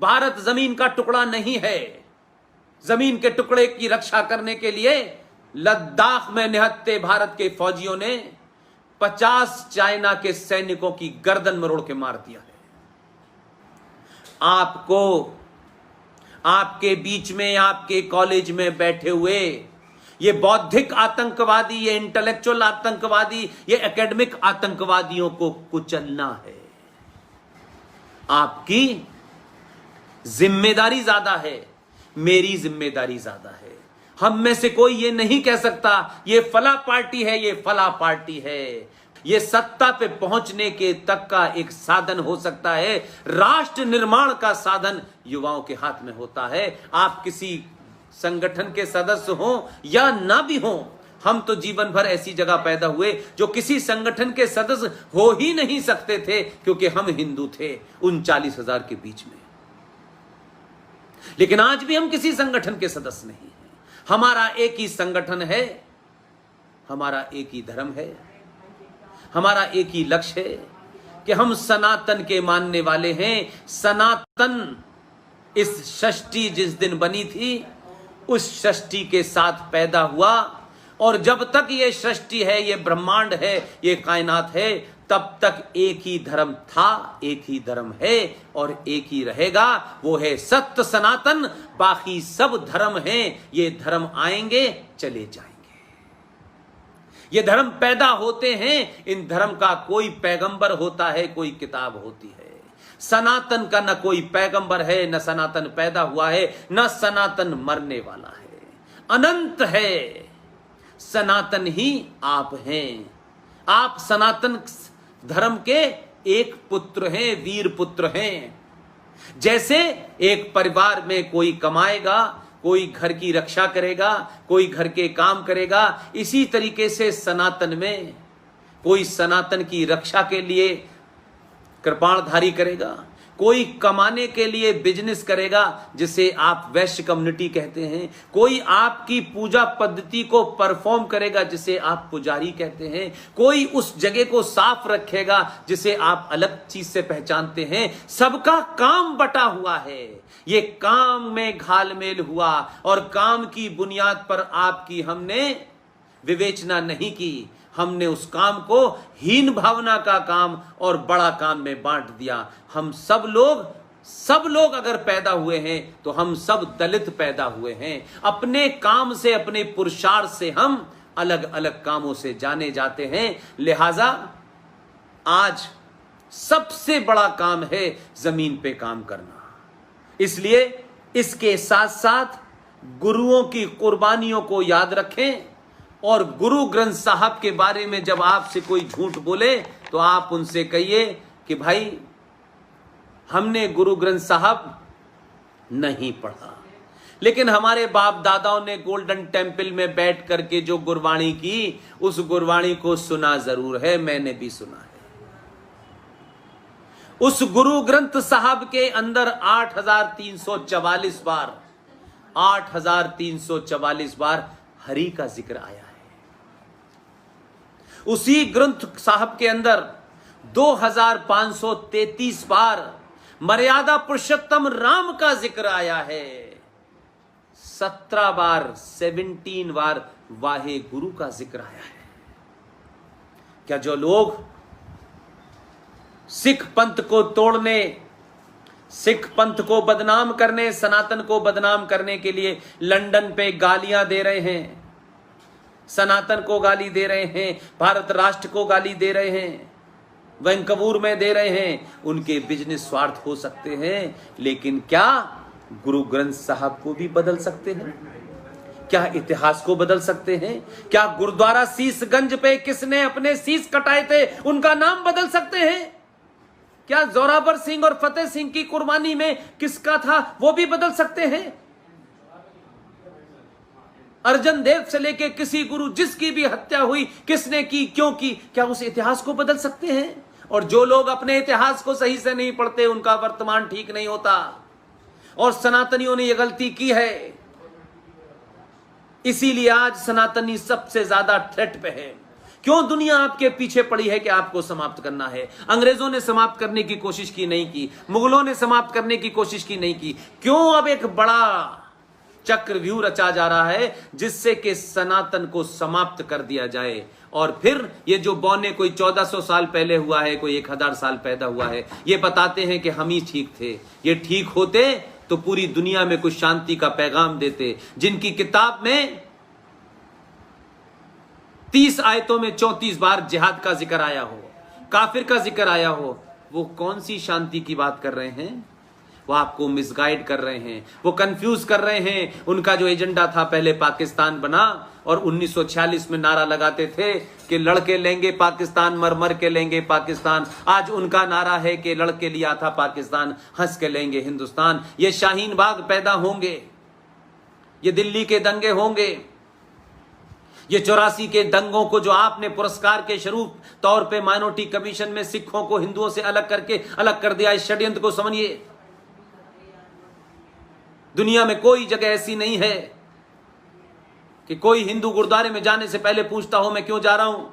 भारत जमीन का टुकड़ा नहीं है। जमीन के टुकड़े की रक्षा करने के लिए लद्दाख में निहत्थे भारत के फौजियों ने 50 चाइना के सैनिकों की गर्दन मरोड़ के मार दिया है। आपको, आपके बीच में, आपके कॉलेज में बैठे हुए ये बौद्धिक आतंकवादी, ये इंटेलेक्चुअल आतंकवादी, ये एकेडमिक आतंकवादियों को कुचलना है। आपकी जिम्मेदारी ज्यादा है, मेरी जिम्मेदारी ज्यादा है। हम में से कोई ये नहीं कह सकता ये फला पार्टी है, ये फला पार्टी है। ये सत्ता पे पहुंचने के तक का एक साधन हो सकता है। राष्ट्र निर्माण का साधन युवाओं के हाथ में होता है। आप किसी संगठन के सदस्य हो या ना भी हो, हम तो जीवन भर ऐसी जगह पैदा हुए जो किसी संगठन के सदस्य हो ही नहीं सकते थे, क्योंकि हम हिंदू थे 39,000 के बीच में। लेकिन आज भी हम किसी संगठन के सदस्य नहीं हैं। हमारा एक ही संगठन है, हमारा एक ही धर्म है, हमारा एक ही लक्ष्य है कि हम सनातन के मानने वाले हैं। सनातन इस षष्ठी जिस दिन बनी थी, उस षष्ठी के साथ पैदा हुआ, और जब तक ये सृष्टि है, ये ब्रह्मांड है, ये कायनात है, तब तक एक ही धर्म था, एक ही धर्म है और एक ही रहेगा। वो है सत्य सनातन। बाकी सब धर्म हैं, ये धर्म आएंगे चले जाएंगे। ये धर्म पैदा होते हैं, इन धर्म का कोई पैगंबर होता है, कोई किताब होती है। सनातन का न कोई पैगंबर है, न सनातन पैदा हुआ है, न सनातन मरने वाला है। अनंत है, सनातन ही आप हैं। आप सनातन धर्म के एक पुत्र हैं, वीर पुत्र हैं। जैसे एक परिवार में कोई कमाएगा, कोई घर की रक्षा करेगा, कोई घर के काम करेगा, इसी तरीके से सनातन में कोई सनातन की रक्षा के लिए कृपाणधारी करेगा, कोई कमाने के लिए बिजनेस करेगा जिसे आप वैश्य कम्युनिटी कहते हैं, कोई आपकी पूजा पद्धति को परफॉर्म करेगा जिसे आप पुजारी कहते हैं, कोई उस जगह को साफ रखेगा जिसे आप अलग चीज से पहचानते हैं। सबका काम बटा हुआ है। ये काम में घालमेल हुआ और काम की बुनियाद पर आपकी हमने विवेचना नहीं की। हमने उस काम को हीन भावना का काम और बड़ा काम में बांट दिया। हम सब लोग अगर पैदा हुए हैं तो हम सब दलित पैदा हुए हैं। अपने काम से, अपने पुरुषार्थ से हम अलग अलग कामों से जाने जाते हैं। लिहाजा आज सबसे बड़ा काम है जमीन पे काम करना। इसलिए इसके साथ साथ गुरुओं की कुर्बानियों को याद रखें, और गुरु ग्रंथ साहब के बारे में जब आपसे कोई झूठ बोले तो आप उनसे कहिए कि भाई हमने गुरु ग्रंथ साहब नहीं पढ़ा, लेकिन हमारे बाप दादाओं ने गोल्डन टेम्पल में बैठ करके जो गुरबाणी की, उस गुरबाणी को सुना जरूर है, मैंने भी सुना है। उस गुरु ग्रंथ साहब के अंदर 8,344 बार हरि का जिक्र आया है। उसी ग्रंथ साहब के अंदर 2,533 बार मर्यादा पुरुषोत्तम राम का जिक्र आया है। 17 बार वाहे गुरु का जिक्र आया है। क्या जो लोग सिख पंथ को तोड़ने, सिख पंथ को बदनाम करने, सनातन को बदनाम करने के लिए लंदन पे गालियां दे रहे हैं, सनातन को गाली दे रहे हैं, भारत राष्ट्र को गाली दे रहे हैं, वैंकूवर में दे रहे हैं, उनके बिजनेस स्वार्थ हो सकते हैं, लेकिन क्या गुरु ग्रंथ साहब को भी बदल सकते हैं? क्या इतिहास को बदल सकते हैं? क्या गुरुद्वारा शीशगंज पे किसने अपने शीश कटाए थे उनका नाम बदल सकते हैं? क्या जोरावर सिंह और फतेह सिंह की कुर्बानी में किसका था वो भी बदल सकते हैं? अर्जन देव से लेके किसी गुरु जिसकी भी हत्या हुई, किसने की, क्यों की, क्या उस इतिहास को बदल सकते हैं? और जो लोग अपने इतिहास को सही से नहीं पढ़ते, उनका वर्तमान ठीक नहीं होता। और सनातनियों ने यह गलती की है, इसीलिए आज सनातनी सबसे ज्यादा थ्रेट पे है। क्यों दुनिया आपके पीछे पड़ी है कि आपको समाप्त करना है? अंग्रेजों ने समाप्त करने की कोशिश की नहीं की, मुगलों ने समाप्त करने की कोशिश की नहीं की, क्यों अब एक बड़ा चक्रव्यूह रचा जा रहा है जिससे कि सनातन को समाप्त कर दिया जाए? और फिर ये जो बौने कोई 1400 साल पहले हुआ है, कोई 1000 साल पैदा हुआ है, ये बताते हैं कि हम ही ठीक थे। ये ठीक होते तो पूरी दुनिया में कुछ शांति का पैगाम देते। जिनकी किताब में 30 आयतों में 34 बार जिहाद का जिक्र आया हो, काफिर का जिक्र आया हो, वो कौन सी शांति की बात कर रहे हैं? वो आपको मिसगाइड कर रहे हैं, वो कंफ्यूज कर रहे हैं। उनका जो एजेंडा था, पहले पाकिस्तान बना और 1946 में नारा लगाते थे कि लड़के लेंगे पाकिस्तान, मर मर के लेंगे पाकिस्तान। आज उनका नारा है कि लड़के लिया था पाकिस्तान, हंस के लेंगे हिंदुस्तान। ये शाहीन बाग पैदा होंगे, ये दिल्ली के दंगे होंगे, ये 84 के दंगों को जो आपने पुरस्कार के स्वरूप तौर पे माइनॉरिटी कमीशन में सिखों को हिंदुओं से अलग करके अलग कर दिया, इस षड्यंत्र को समझिए। दुनिया में कोई जगह ऐसी नहीं है कि कोई हिंदू गुरुद्वारे में जाने से पहले पूछता हो मैं क्यों जा रहा हूं,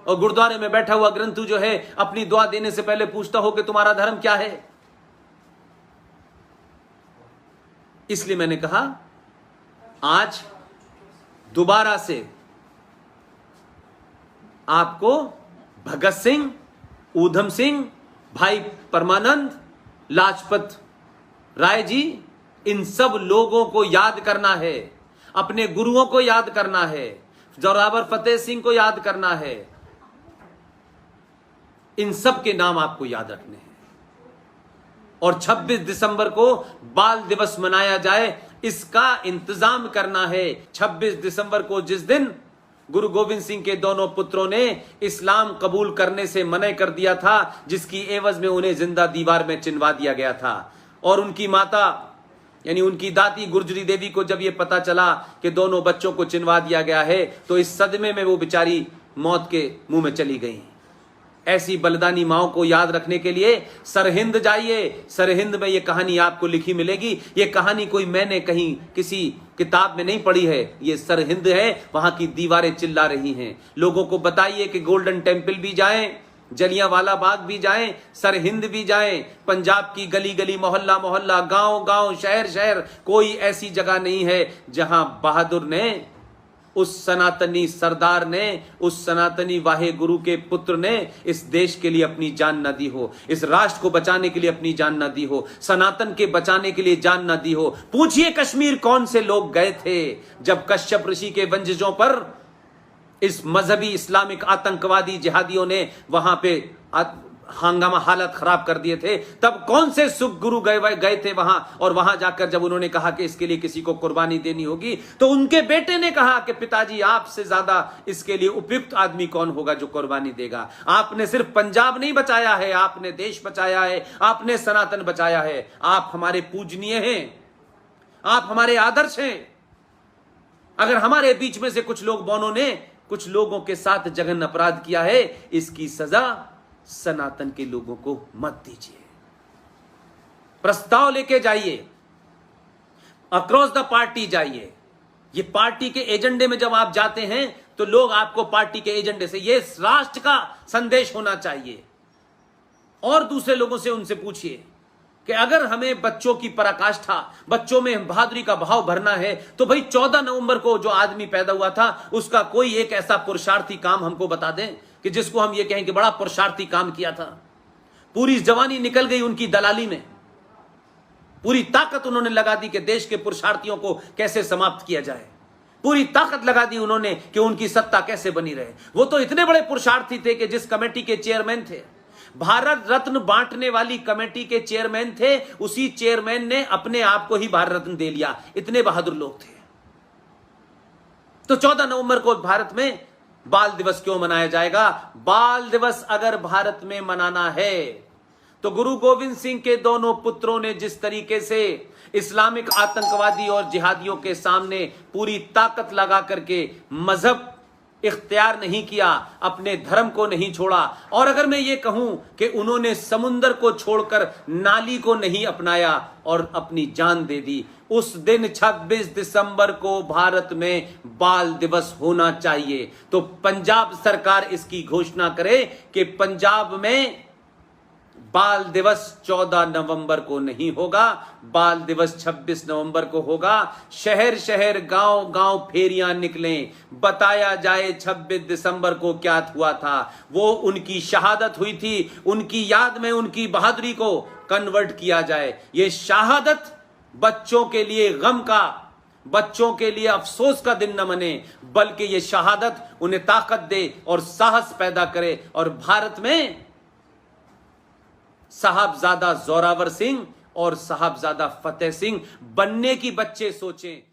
और गुरुद्वारे में बैठा हुआ ग्रंथु जो है अपनी दुआ देने से पहले पूछता हो कि तुम्हारा धर्म क्या है। इसलिए मैंने कहा आज दोबारा से आपको भगत सिंह, ऊधम सिंह, भाई परमानंद, लाजपत राय जी, इन सब लोगों को याद करना है, अपने गुरुओं को याद करना है, जोरावर फतेह सिंह को याद करना है। इन सब के नाम आपको याद रखने हैं। और 26 दिसंबर को बाल दिवस मनाया जाए, इसका इंतजाम करना है। 26 दिसंबर को जिस दिन गुरु गोविंद सिंह के दोनों पुत्रों ने इस्लाम कबूल करने से मना कर दिया था, जिसकी एवज में उन्हें जिंदा दीवार में चिनवा दिया गया था, और उनकी माता यानी उनकी दादी गुर्जरी देवी को जब यह पता चला कि दोनों बच्चों को चिनवा दिया गया है, तो इस सदमे में वो बेचारी मौत के मुंह में चली गई। ऐसी बलिदानी माओ को याद रखने के लिए सरहिंद जाइए। सरहिंद में ये कहानी आपको लिखी मिलेगी। ये कहानी कोई मैंने कहीं किसी किताब में नहीं पढ़ी है, ये सरहिंद है। वहां की दीवारें चिल्ला रही हैं। लोगों को बताइए कि गोल्डन टेम्पल भी जाएं, जलियांवाला बाग भी जाएं, सरहिंद भी जाएं। पंजाब की गली गली, मोहल्ला मोहल्ला, गांव गांव, शहर शहर, कोई ऐसी जगह नहीं है जहां बहादुर ने, उस सनातनी सरदार ने, उस सनातनी वाहे गुरु के पुत्र ने इस देश के लिए अपनी जान न दी हो, इस राष्ट्र को बचाने के लिए अपनी जान न दी हो, सनातन के बचाने के लिए जान न दी हो। पूछिए कश्मीर कौन से लोग गए थे जब कश्यप ऋषि के वंशजों पर इस मजहबी इस्लामिक आतंकवादी जिहादियों ने वहां पे हंगामा हालत खराब कर दिए थे। तब कौन से सुख गुरु गए थे वहां, और वहां जाकर जब उन्होंने कहा कि इसके लिए किसी को कुर्बानी देनी होगी, तो उनके बेटे ने कहा कि पिताजी आपसे ज्यादा इसके लिए उपयुक्त आदमी कौन होगा जो कुर्बानी देगा। आपने सिर्फ पंजाब नहीं बचाया है, आपने देश बचाया है, आपने सनातन बचाया है। आप हमारे पूजनीय हैं, आप हमारे आदर्श हैं। अगर हमारे बीच में से कुछ लोग बौनों ने कुछ लोगों के साथ जघन्य अपराध किया है, इसकी सजा सनातन के लोगों को मत दीजिए। प्रस्ताव लेके जाइए, अक्रॉस द पार्टी जाइए। ये पार्टी के एजेंडे में जब आप जाते हैं तो लोग आपको पार्टी के एजेंडे से, ये राष्ट्र का संदेश होना चाहिए। और दूसरे लोगों से उनसे पूछिए कि अगर हमें बच्चों की पराकाष्ठा, बच्चों में बहादुरी का भाव भरना है, तो भाई 14 नवंबर को जो आदमी पैदा हुआ था उसका कोई एक ऐसा पुरुषार्थी काम हमको बता दें कि जिसको हम ये कहें कि बड़ा पुरुषार्थी काम किया था। पूरी जवानी निकल गई उनकी दलाली में, पूरी ताकत उन्होंने लगा दी कि देश के पुरुषार्थियों को कैसे समाप्त किया जाए, पूरी ताकत लगा दी उन्होंने कि उनकी सत्ता कैसे बनी रहे। वो तो इतने बड़े पुरुषार्थी थे कि जिस कमेटी के चेयरमैन थे, भारत रत्न बांटने वाली कमेटी के चेयरमैन थे, उसी चेयरमैन ने अपने आप को ही भारत रत्न दे लिया। इतने बहादुर लोग थे। तो 14 नवंबर को भारत में बाल दिवस क्यों मनाया जाएगा? बाल दिवस अगर भारत में मनाना है तो गुरु गोविंद सिंह के दोनों पुत्रों ने जिस तरीके से इस्लामिक आतंकवादी और जिहादियों के सामने पूरी ताकत लगा करके मजहब इख्तियार नहीं किया, अपने धर्म को नहीं छोड़ा। और अगर मैं ये कहूं कि उन्होंने समुंदर को छोड़कर नाली को नहीं अपनाया और अपनी जान दे दी, उस दिन 26 दिसंबर को भारत में बाल दिवस होना चाहिए। तो पंजाब सरकार इसकी घोषणा करे कि पंजाब में बाल दिवस 14 नवंबर को नहीं होगा, बाल दिवस 26 नवंबर को होगा। शहर शहर गांव गांव फेरियां निकलें, बताया जाए 26 दिसंबर को क्या हुआ था। वो उनकी शहादत हुई थी, उनकी याद में उनकी बहादुरी को कन्वर्ट किया जाए। ये शहादत बच्चों के लिए गम का, बच्चों के लिए अफसोस का दिन न बने, बल्कि ये शहादत उन्हें ताकत दे और साहस पैदा करे। और भारत में साहबजादा जोरावर सिंह और साहबजादा फतेह सिंह बनने की बच्चे सोचें।